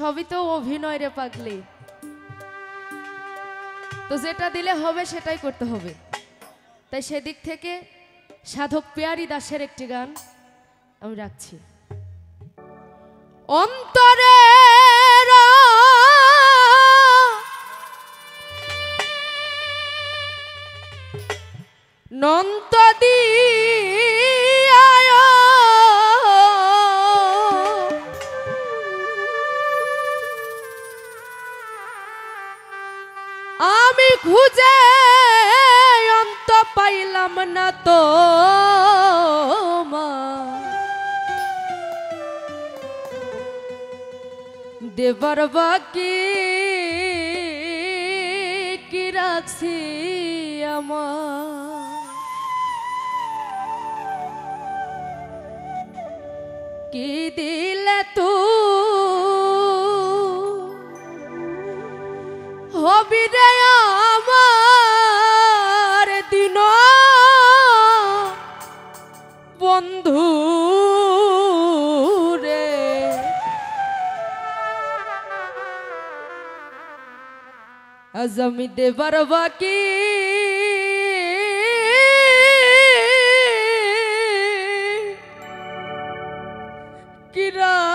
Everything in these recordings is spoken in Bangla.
সবই তো অভিনয় রে পাগলি, তো যেটা দিলে হবে সেটাই করতে হবে। তাই সেদিক থেকে সাধক পিয়ারি দাসের একটি গান আমি রাখছি। অন্তরে নন্ত দিয়ায় আমি খুঁজে অন্ত পাইলাম না তো দেবার বাকি কি রাখছি আমার, কি দিলে তু হবি রে আমার দিন বন্ধু রে, আজ আমি দেবার বাকি কি রাখছি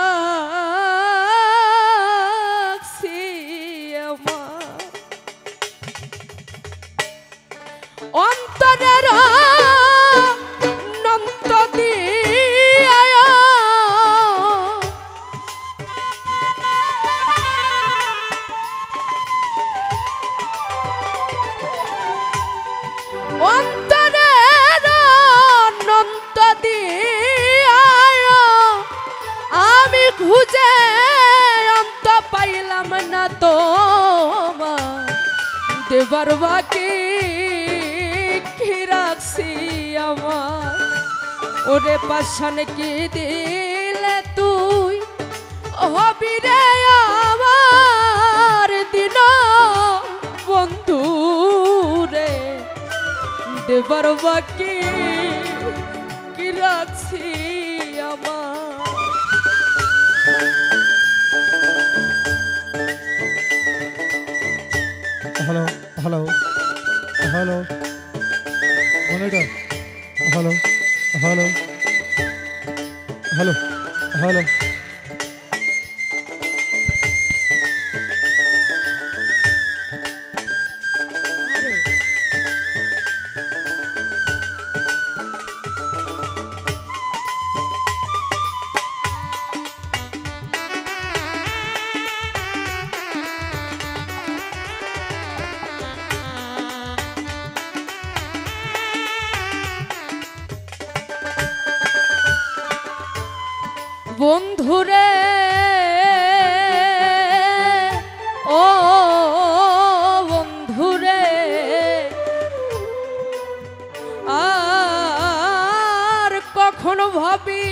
আমার, অন্তরের নন্ত দিয়ায় অন্তরের নন্ত দিয়ায় আমি খুঁজে অন্ত পাইলাম না তো দেবার বাকি কি রাখছি আমার, ওরে পাশান কি দিলে তুই হবি রে আমার দিন বন্ধু রে, দেবার বাকি কি রাখছি আমার। Hello hello hello monitor, hello hello hello hello বন্ধুরে ও বন্ধুরে আর কখনো ভাবি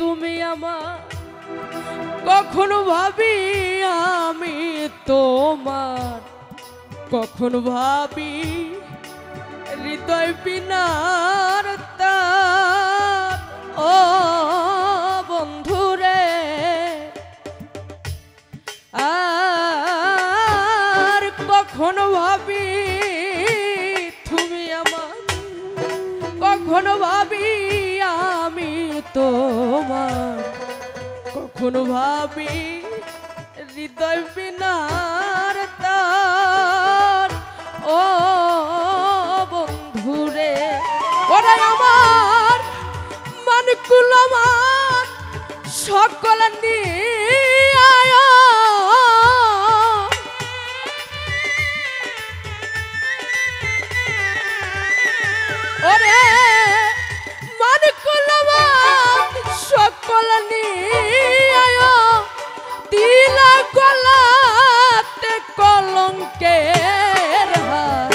তুমি আমার, কখনো ভাবি আমি তোমার, কখনো ভাবি হৃদয় বিনার তার, ও বন্ধুরে আর কখনো ভাবি তুমি আমার, কখনো ভাবি আমি তোমার, কখনো ভাবি হৃদয় বিনার তার, ও বন্ধুরে ওরে আমার মানকুল আমার সকল নিয়ায় ওরে মানকুল আমার সকল নিয়ায় দিলা গলাতে কলঙ্কের হাত,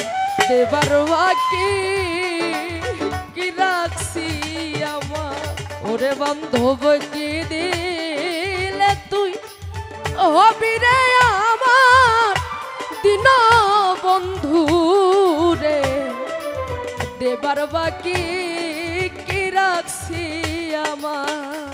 দেবার বাকি কি রাখছি আমার, ওরে বান্ধব কি দিলে তুই হবি রে আমার দিন বন্ধু রে, দেবার বাকি কি রাখছি আমার।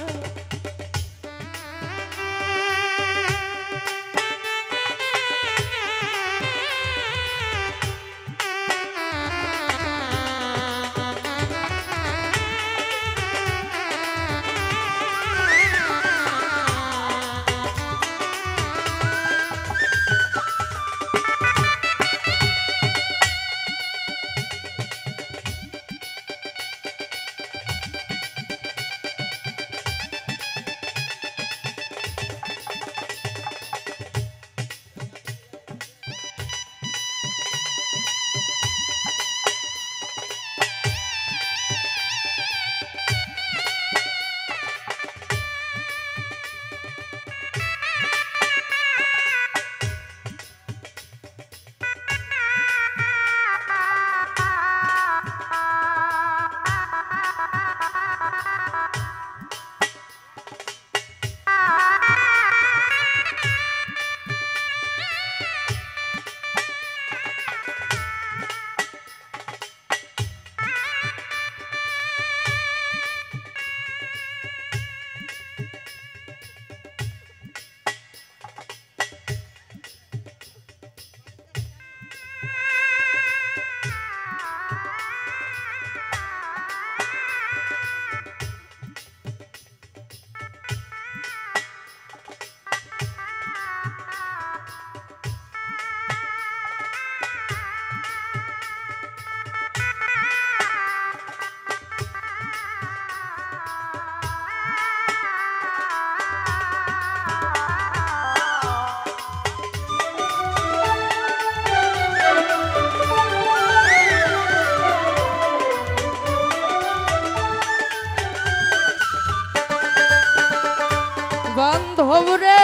বান্ধব রে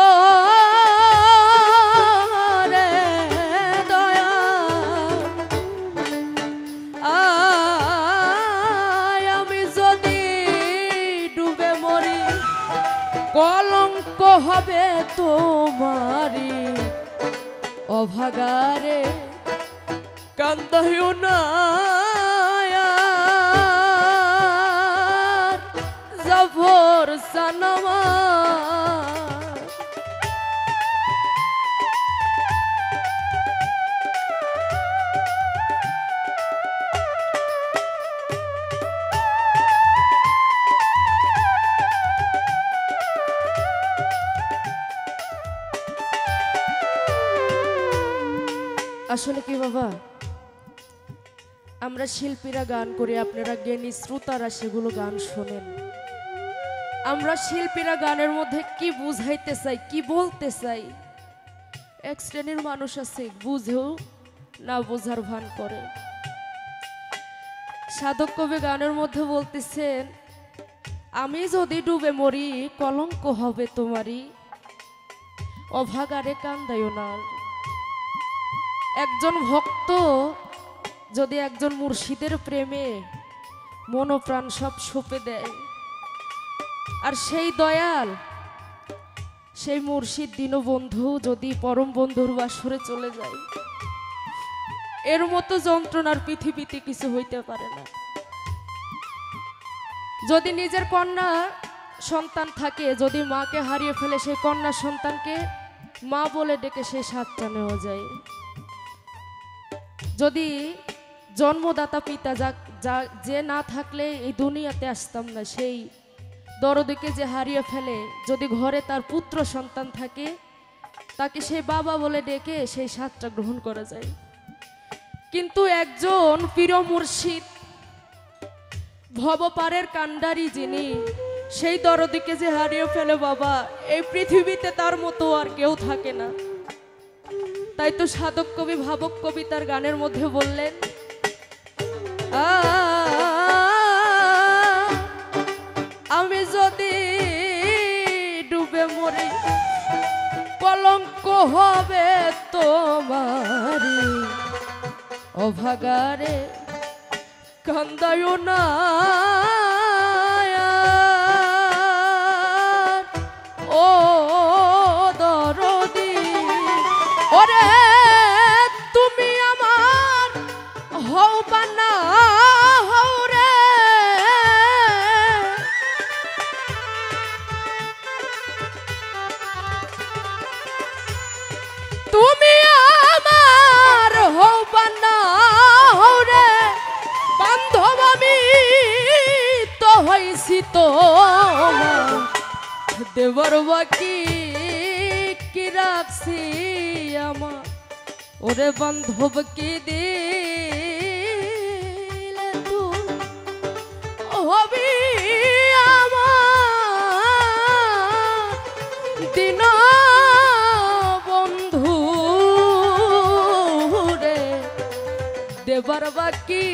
ও রে দয়া আমি যদি ডুবে মরি কলঙ্ক হবে তোমারি অভাগারে কান্দাইও না জাফর সানামা আসলে কি বাবা, আমরা শিল্পীরা গান করি, আপনারা জ্ঞানী শ্রোতারা সেগুলো গান শোনেন। আমরা শিল্পীরা গানের মধ্যে কি বুঝাইতে চাই, কি বলতে চাই, এক শ্রেণীর মানুষ আছে বুঝেও না বোঝার ভান করে। সাধক কবি গানের মধ্যে বলতেছেন, আমি যদি ডুবে মরি কলঙ্ক হবে তোমারই অভাগারে কান্দাইও না। একজন ভক্ত যদি একজন মুর্শিদের প্রেমে মনোপ্রাণ সব সঁপে দেয়, আর সেই দয়াল সেই মুর্শিদ দীনবন্ধু যদি পরম বন্ধুর বাসরে চলে যায়, এর মতো যন্ত্রণার পৃথিবীতে কিছু হইতে পারে না। যদি নিজের কন্যা সন্তান থাকে, যদি মাকে হারিয়ে ফেলে, সেই কন্যা সন্তানকে মা বলে ডেকে সেই স্বাদটা নেওয়া যায়। যদি জন্মদাতা পিতা যে না থাকলে এই দুনিয়াতে আসতাম না, সেই দরদিকে যে হারিয়ে ফেলে, যদি ঘরে তার পুত্র সন্তান থাকে, তাকে সেই বাবা বলে ডেকে সেই স্বাদটা গ্রহণ করা যায়। কিন্তু একজন পীর মুর্শিদ ভবপারের কান্ডারি যিনি, সেই দরদিকে যে হারিয়ে ফেলে বাবা, এই পৃথিবীতে তার মতো আর কেউ থাকে না। তাই তো সাধক কবি ভাবক কবি তার গানের মধ্যে বললেন, আমি যদি ডুবে মরি কলঙ্ক হবে তোমারি অভাগারে কান্দাইও না ও দরদি। ওরে তুমি আমার হও বা না হও রে, তুমি আমার হও বা না হও রে, বান্ধব আমি তো হইছি তো দেবর বাকি কি রাখছি আমার, ওরে বান্ধব কি দিলে তুই হবি আমার দিন বন্ধু রে, দেবার বাকি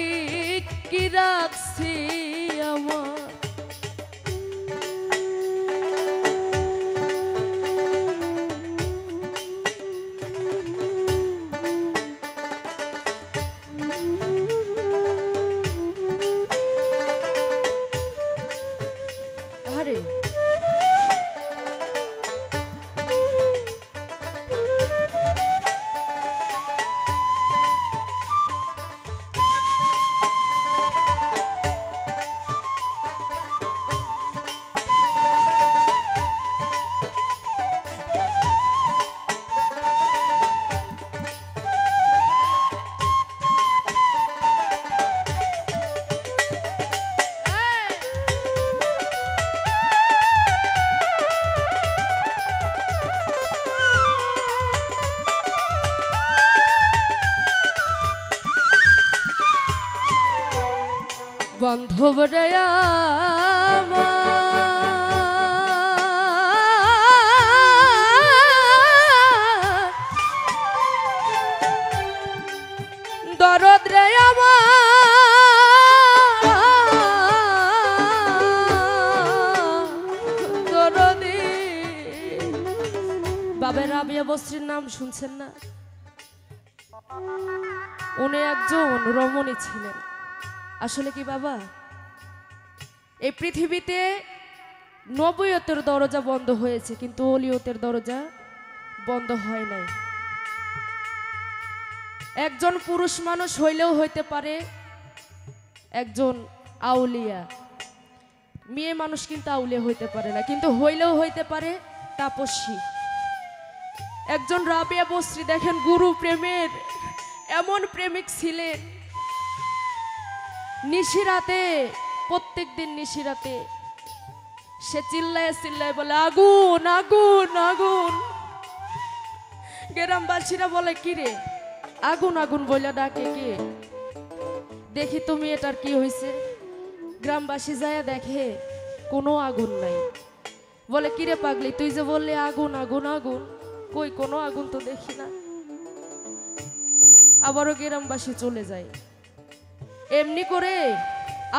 কি রাখছি আমার। বান্ধব রে দরদ রে আমার রাবিয়া বস্ত্রীর নাম শুনছেন না? উনি একজন রমণী ছিলেন। আসলে কি বাবা, এই পৃথিবীতে নবুয়তের দরজা বন্ধ হয়েছে, কিন্তু ওলিয়তের দরজা বন্ধ হয় নাই। একজন পুরুষ মানুষ হইলেও হইতে পারে একজন আউলিয়া, মেয়ে মানুষ কিন্তু আউলিয়া হইতে পারে না, কিন্তু হইলেও হইতে পারে তাপস্বী। একজন রাবিয়া বস্ত্রী দেখেন গুরু প্রেমের এমন প্রেমিক ছিলেন, নিশিরাতে, প্রত্যেক দিন নিশিরাতে সে চিল্লায় চিল্লায় বলে আগুন আগুন আগুন। গ্রামবাসীরা বলে কিরে আগুন আগুন বলে ডাকে কে, দেখি তুমি এটার কি হয়েছে। গ্রামবাসী যায় দেখে কোনো আগুন নাই। বলে কিরে পাগলি, তুই যে বললি আগুন আগুন আগুন, কই কোনো আগুন তো দেখি না। আবারও গ্রামবাসী চলে যায়। এমনি করে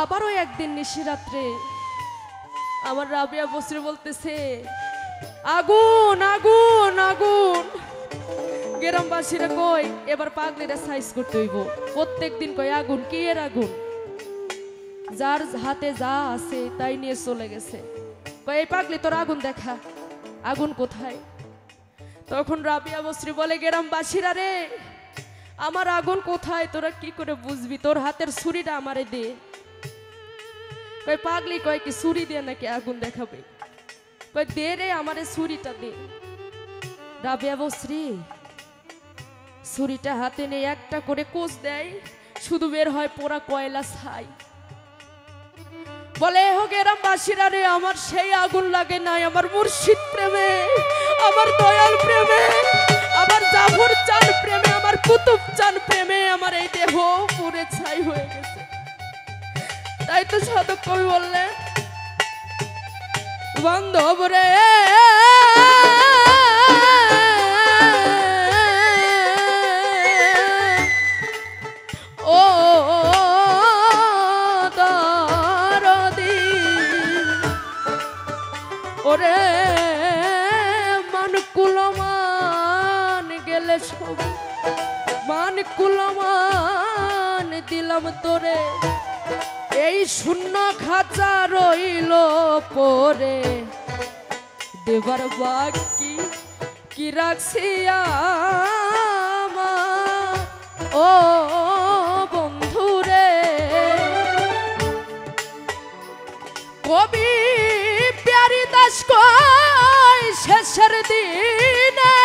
আবারও একদিন নিশিরাত্রে আমার রাবিয়া বস্ত্রী বলতেছে আগুন আগুন আগুন। গ্রামবাসীরা কই এবার পাগলিরা সাইজ করতে হইব, প্রত্যেক দিন কই আগুন, কি এর আগুন, যার হাতে যা আছে তাই নিয়ে চলে গেছে। কই এই পাগলি তোর আগুন দেখা, আগুন কোথায়? তখন রাবিয়া বস্ত্রী বলে গ্রামবাসীরা রে, আমার আগুন কোথায় তোরা কি করে বুঝবি, তোর হাতের ছুরিটা আমারে দে। কই পাগলি কয় কি ছুরি দিয়ে নাকি আগুন দেখাবে? কই দে রে আমারে ছুরিটা দে। রাবিয়া বস্ত্রী ছুরিটা হাতে নিয়ে একটা করে কোষ দেয়, শুধু বের হয় পোড়া কয়লা ছাই। বলে হো গ্রামবাসীরা রে, আমার সেই আগুন লাগে নাই, আমার মুর্শিদ প্রেমে, আমার দয়াল প্রেমে, আমার জাফর চান প্রেমে, আমার কুতুব চান প্রেমে আমার এই দেহ পুড়ে ছাই হয়ে গেছে। তাই তো সাধক কবি বললেন বান্ধব রে ও দরদি ওরে মান কুলমান গেলে সব মান কুলমান দিলাম তোরে, এই শূন্য খাঁচা রইল পরে, দেবার বাকি কি রাখছি আমার ও বন্ধুরে। কবি প্যারি দাস কয় শেষের দিনে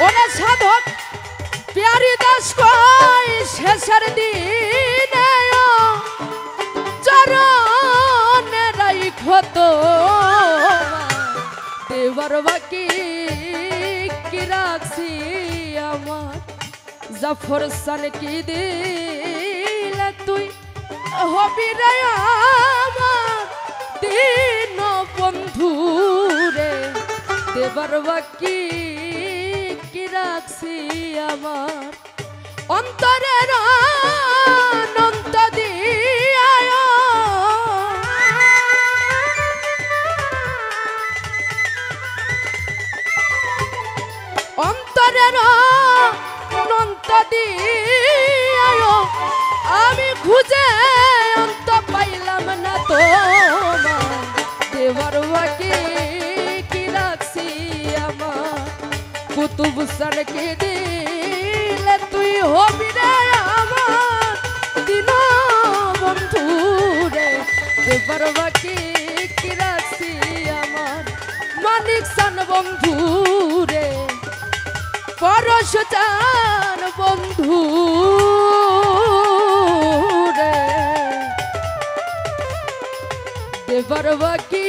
ওরে সাধক প্যারি দাস কয় শেষের দিনে চরণে রাইখো তো দেবার বাকি কি রাখছি আমার, জাফর সান কি দিলে তুই হবি রে আমার দিন বন্ধু রে, দেবার বাকি কি রাখছি আমার, অন্তরের অনন্ত দিয়া অন্তরের অনন্ত দিয়া আমি খুঁজে অন্ত পাইলাম না তোমার, দেবার বাকি কি রাখছি আমার, কুতুব সানকে দিলে তুই হবি রে আমার দিন বন্ধু রে, দেবার বাকি কি রাখছি আমার, মানিক সান বন্ধু রে, পরশ চান বন্ধু রে, দেবার বাকি